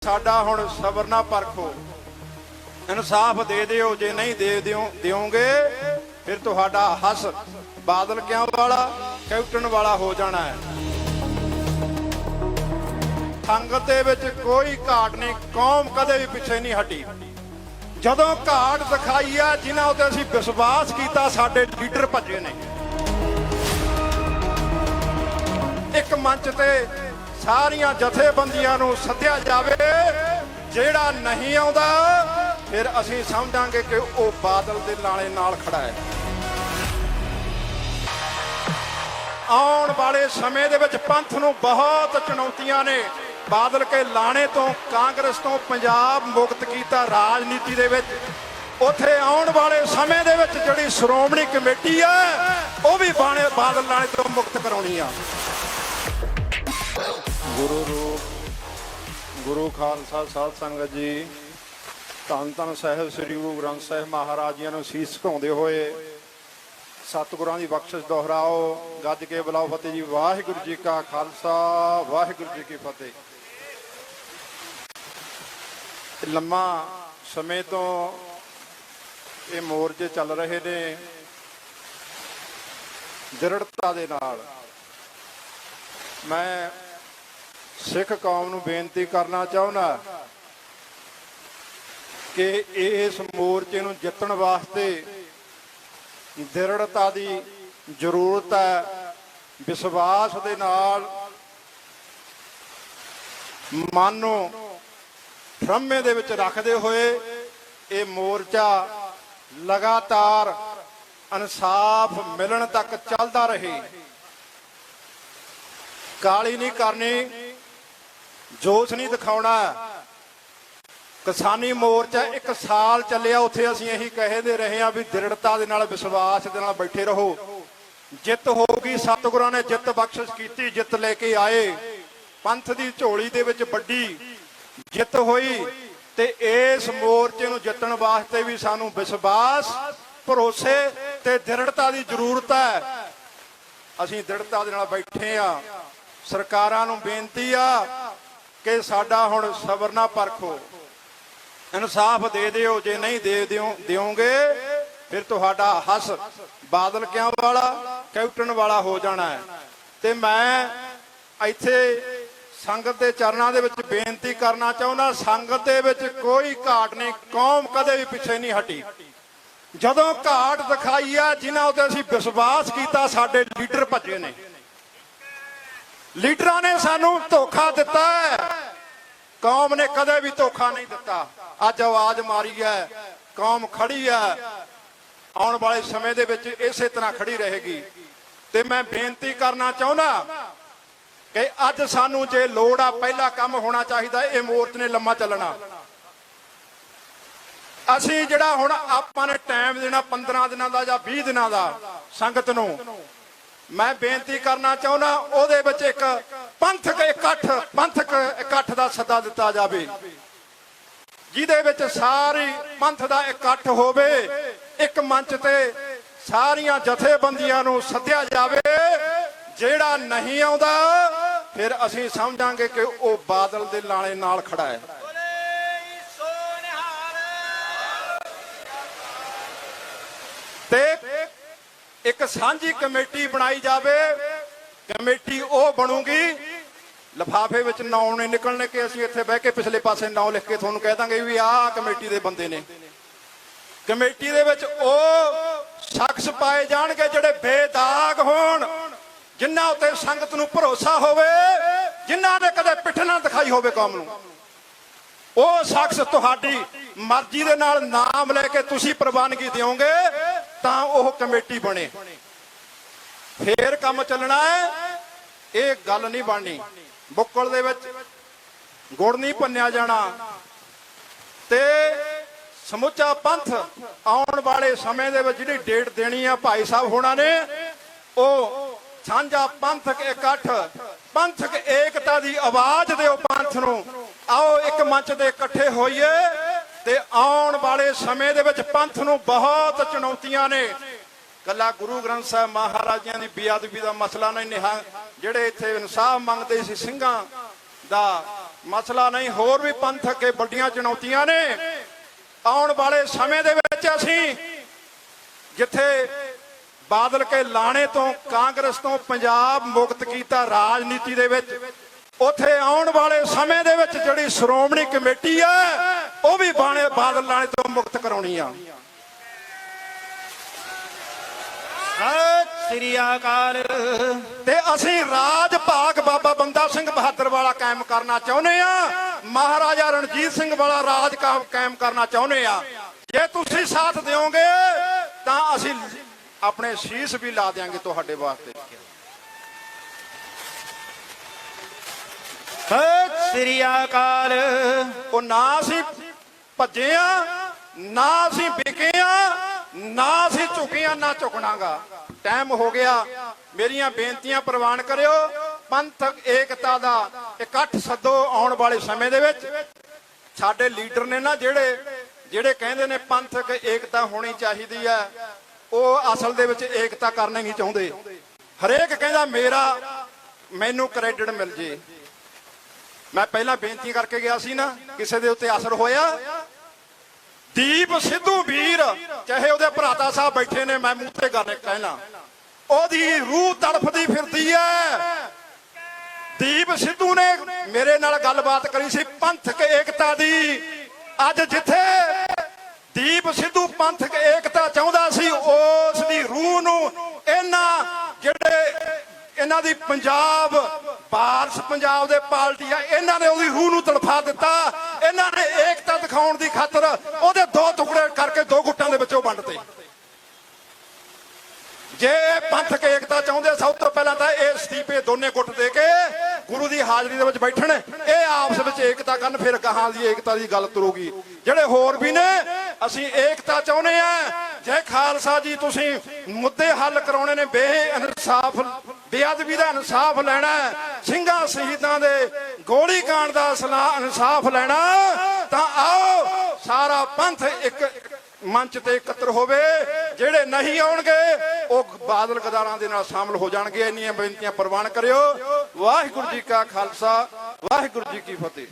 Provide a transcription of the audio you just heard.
साडा हुण सबर ना परखो, इंसाफ दे दिओ, जे नहीं दे दिओगे फिर तुहाडा हस बादल क्यों वाला कैप्टन वाला हो जाना है। संगत दे विच कोई घाट नहीं, कौम कदे भी पिछे नहीं हटी। जदों घाट दिखाई है जिन्हां उत्ते असीं विश्वास कीता, साडे लीडर भजे ने। एक मंच ते सारियां जथेबंदियां नूं सद्दिया जावे, जेड़ा नहीं आउंदा फिर असीं समझांगे कि वो बादल दे लाणे नाल खड़ा है। आउण वाले समय दे विच पंथ नूं बहुत चुनौतियां ने। बादल के लाणे तो कांग्रेस तो पंजाब मुक्त कीता राजनीति दे विच, उत्थे आउण वाले समय दे विच जिहड़ी श्रोमणी कमेटी है वो भी बादल लाणे तो मुक्त कराउणी आ। गुरु रूप गुरु खालसा साध संगत जी, धन धन साहिब श्री गुरु ग्रंथ साहिब महाराज जी नूं सीस झुकाउंदे होए सतगुरां दी बख्शिश दोहराओ। गज के बुलाओ फतेह जी। वाहिगुरू जी का खालसा, वाहिगुरू जी की फतेह। लम्मा समय तो ये मोर्चे चल रहे ने दृढ़ता दे नाल। मैं सिख कौम नूं बेनती करना चाहुंदा कि इस मोर्चे नूं जितण वास्ते दृढ़ता दी जरूरत है। विश्वास दे नाल मन नूं फ्रमे दे विच रखदे होए ये मोर्चा लगातार इंसाफ मिलण तक चलदा रहे। काली नहीं करनी, जोश नहीं दिखाउणा। किसानी मोर्चा 1 साल चलिया, उत्थे असीं यही कहदे रहे हैं भी दृढ़ता दे नाल विश्वास दे नाल बैठे रहो। जित होगी, सतगुरां ने जित बख्शिश कीती, जित लेके आए। पंथ दी झोली दे विच वड्डी जित होई ते इस मोर्चे नूं जितण वास्ते भी सानूं विश्वास, भरोसे ते दृढ़ता दी जरूरत है। असीं दृढ़ता दे नाल बैठे आ। सरकारां नूं बेनती आ कि साडा हुण सबर ना परखो, इंसाफ दे दिओ, जे नहीं दे दिओगे फिर तुहाडा हस बादल क्यों वाला कैप्टन वाला हो जाना है। ते मैं इत्थे संगत दे चरनां दे विच बेनती करना चाहुंदा, संगत दे विच कोई घाट नहीं, कौम कदे भी पिछे नहीं हटी। जदों घाट दिखाई है जिन्हां उत्ते असीं विश्वास कीता, साडे लीडर भजे ने। लीडरां ने सानू धोखा दिता है, कौम ने कदे भी धोखा नहीं दिता। अज आवाज मारी है, कौम खड़ी है, आने वाले समय दे विच इसे तरह खड़ी रहेगी। ते मैं बेनती करना चाहुंदा कि अज सानू जे लोड़ आ, पहला काम होना चाहिए ये मोर्चे ने लम्मा चलना। असीं जिहड़ा हुण आपां ने टाइम देना 15 दिनां दा जां 20 दिनां दा संगत नूं, मैं बेनती करना चाहुंदा उहदे विच एक पंथक इकट्ठ दा सद्दा दिता जावे, जिहदे विच सारी पंथ दा इकट्ठ होवे। एक मंच ते सारियां जथेबंदियां नूं सद्दिया जावे, जेड़ा नहीं आउंदा फिर असीं समझांगे कि वो बादल दे लाणे नाल खड़ा है। ते एक सांझी कमेटी बनाई जावे। कमेटी वो बनूगी, लिफाफे विच नाम नहीं निकलने के असीं इत्थे बह के पिछले पासे नाम लिख के तुहानूं कह दांगे भी आह कमेटी दे बंदे ने। कमेटी दे विच वो शख्स पाए जाणगे जिहड़े बेदाग होण, जिन्हां उत्ते संगत नूं भरोसा होवे, जिन्हां ने कदे पिठ ना दिखाई होवे कौम नूं। वो शख्स तुहाडी मर्जी दे नाल नाम लैके तुसीं प्रवानगी दिओगे तां ओह कमेटी बने, फिर काम चलना है। ये गल नहीं बननी, बुक्कल दे विच गुड़ नहीं भन्निया जाना। ते समुचा पंथ आउण वाले समय दे विच जिहड़ी डेट देनी आ भाई साहब होना ने, ओ सांझा पंथक इकट्ठ, पंथक एकता दी आवाज दिओ पंथ नूं। आओ एक मंच ते इकट्ठे होइए ते आउण वाले समय दे विच पंथ नूं बहुत चुनौतियां ने। कला गुरु ग्रंथ साहिब महाराजियां दी बेअदबी दा मसला नहीं, जिहड़े इत्थे इंसाफ मंगदे सी सिंघां दा ਮਸਲਾ ਨਹੀਂ, ਹੋਰ ਵੀ ਪੰਥ ਅੱਗੇ ਵੱਡੀਆਂ ਚੁਣੌਤੀਆਂ ਨੇ। ਆਉਣ ਵਾਲੇ ਸਮੇਂ ਦੇ ਵਿੱਚ ਅਸੀਂ ਜਿੱਥੇ ਬਾਦਲ ਕੇ ਲਾਣੇ ਤੋਂ, ਕਾਂਗਰਸ ਤੋਂ ਪੰਜਾਬ ਮੁਕਤ ਕੀਤਾ ਰਾਜਨੀਤੀ ਦੇ ਵਿੱਚ, ਉੱਥੇ ਆਉਣ ਵਾਲੇ ਸਮੇਂ ਦੇ ਵਿੱਚ ਜਿਹੜੀ ਸ਼੍ਰੋਮਣੀ ਕਮੇਟੀ ਹੈ ਉਹ ਵੀ ਬਾਦਲ ਲਾਣੇ ਤੋਂ ਮੁਕਤ ਕਰਾਉਣੀ ਆ। ਸਤਿ ਸ੍ਰੀ ਅਕਾਲ। ਤੇ ਅਸੀਂ ਰਾਜ ਭਾਗ ਬਾਬਾ ਬੰਦਾ ਸਿੰਘ ਬਹਾਦਰ ਵਾਲਾ ਕਾਇਮ ਕਰਨਾ ਚਾਹੁੰਦੇ ਆ, ਮਹਾਰਾਜਾ ਰਣਜੀਤ ਸਿੰਘ ਵਾਲਾ ਰਾਜ ਕਾਇਮ ਕਰਨਾ ਚਾਹੁੰਦੇ ਆ। ਜੇ ਤੁਸੀਂ ਸਾਥ ਦਿਓਗੇ ਤਾਂ ਅਸੀਂ ਆਪਣੇ ਸ਼ੀਸ਼ ਵੀ ਲਾ ਦਿਆਂਗੇ ਤੁਹਾਡੇ ਵਾਸਤੇ। ਸਤਿ ਸ੍ਰੀ ਅਕਾਲ। ਉਹ ਨਾ ਅਸੀਂ ਭੱਜੇ ਆ, ਨਾ ਅਸੀਂ ਵਿਕੇ ਆ, ਨਾ ਅਸੀਂ ਝੁਕੇ ਆ, ਨਾ ਝੁਕਣਾਗਾ। ਟਾਈਮ ਹੋ ਗਿਆ, ਮੇਰੀਆਂ ਬੇਨਤੀਆਂ ਪ੍ਰਵਾਨ ਕਰਿਓ। ਪੰਥਕ ਏਕਤਾ ਦਾ ਇਕੱਠ ਸੱਦੋ ਆਉਣ ਵਾਲੇ ਸਮੇਂ ਦੇ ਵਿੱਚ। ਸਾਡੇ ਲੀਡਰ ਨੇ ਨਾ ਜਿਹੜੇ ਕਹਿੰਦੇ ਨੇ ਪੰਥਕ ਏਕਤਾ ਹੋਣੀ ਚਾਹੀਦੀ ਹੈ, ਉਹ ਅਸਲ ਦੇ ਵਿੱਚ ਏਕਤਾ ਕਰਨਾ ਨਹੀਂ ਚਾਹੁੰਦੇ। ਹਰੇਕ ਕਹਿੰਦਾ ਮੈਨੂੰ ਕ੍ਰੈਡਿਟ ਮਿਲ ਜੇ। ਮੈਂ ਪਹਿਲਾਂ ਬੇਨਤੀ ਕਰਕੇ ਗਿਆ ਸੀ ਨਾ, ਕਿਸੇ ਦੇ ਉੱਤੇ ਅਸਰ ਹੋਇਆ? ਦੀਪ ਸਿੱਧੂ ਵੀਰ, ਚਾਹੇ ਉਹਦੇ ਭਰਾਤਾ ਸਾਹਿਬ ਬੈਠੇ ਨੇ, ਮੈਂ ਮੂੰਹ ਤੇ ਗੱਲ ਕਹਿਣਾ, ਉਹਦੀ ਰੂਹ ਤੜਫਦੀ ਫਿਰਦੀ ਹੈ। ਦੀਪ ਸਿੱਧੂ ਨੇ ਮੇਰੇ ਨਾਲ ਗੱਲਬਾਤ ਕਰੀ ਸੀ ਪੰਥਕ ਏਕਤਾ ਦੀ। ਅੱਜ ਜਿੱਥੇ ਦੀਪ ਸਿੱਧੂ ਪੰਥਕ ਏਕਤਾ ਚਾਹੁੰਦਾ ਸੀ, ਉਸ ਦੀ ਰੂਹ ਨੂੰ ਇਹਨਾਂ ਦੀ ਪੰਜਾਬ ਵਾਰਸ ਪੰਜਾਬ ਦੇ ਪਾਰਟੀ ਆ, ਇਹਨਾਂ ਨੇ ਉਹਦੀ ਰੂਹ ਨੂੰ ਤੜਫਾ ਦਿੱਤਾ। ਇਹਨਾਂ ਨੇ ਏਕਤਾ ਦਿਖਾਉਣ ਦੀ ਖਾਤਰ ਉਹਦੇ ਦੋ ਟੁਕੜੇ ਕਰਕੇ ਦੋ ਗੁੱਟਾਂ ਦੇ ਵਿੱਚੋਂ ਵੰਡਤੇ। ਜੇ ਪੰਥਕ ਏਕਤਾ ਚਾਹੁੰਦੇ, ਸਭ ਤੋਂ ਪਹਿਲਾਂ ਤਾਂ ਇਹ ਅਸਤੀਫੇ ਦੋਨੇ ਗੁੱਟ ਦੇ ਕੇ ਗੁਰੂ ਦੀ ਹਾਜ਼ਰੀ ਦੇ ਵਿੱਚ ਬੈਠਣ, ਇਹ ਆਪਸ ਵਿੱਚ ਏਕਤਾ ਕਰਨ, ਫਿਰ ਗਾਹਾਂ ਦੀ ਏਕਤਾ ਦੀ ਗੱਲ ਤੁਰੂਗੀ। ਜਿਹੜੇ ਹੋਰ ਵੀ ਨੇ, ਅਸੀਂ ਏਕਤਾ ਚਾਹੁੰਦੇ ਆ। ਜੇ ਖਾਲਸਾ ਜੀ ਤੁਸੀਂ ਮੁੱਦੇ ਹੱਲ ਕਰਾਉਣੇ ਨੇ, ਬੇਅਦਬੀ ਦਾ ਇਨਸਾਫ ਲੈਣਾ, ਸਿੰਘਾਂ ਸ਼ਹੀਦਾਂ ਦੇ ਗੋਲੀ ਕਾਂਡ ਦਾ ਇਨਸਾਫ ਲੈਣਾ, ਤਾਂ ਆਓ ਸਾਰਾ ਪੰਥ ਇੱਕ ਮੰਚ ਤੇ ਇਕੱਤਰ ਹੋਵੇ। ਜਿਹੜੇ ਨਹੀਂ ਆਉਣਗੇ ਉਹ ਬਾਦਲ ਗਦਾਰਾਂ ਦੇ ਨਾਲ ਸ਼ਾਮਲ ਹੋ ਜਾਣਗੇ। ਇੰਨੀਆਂ ਬੇਨਤੀਆਂ ਪ੍ਰਵਾਨ ਕਰਿਓ। ਵਾਹਿਗੁਰੂ ਜੀ ਕਾ ਖਾਲਸਾ, ਵਾਹਿਗੁਰੂ ਜੀ ਕੀ ਫਤਿਹ।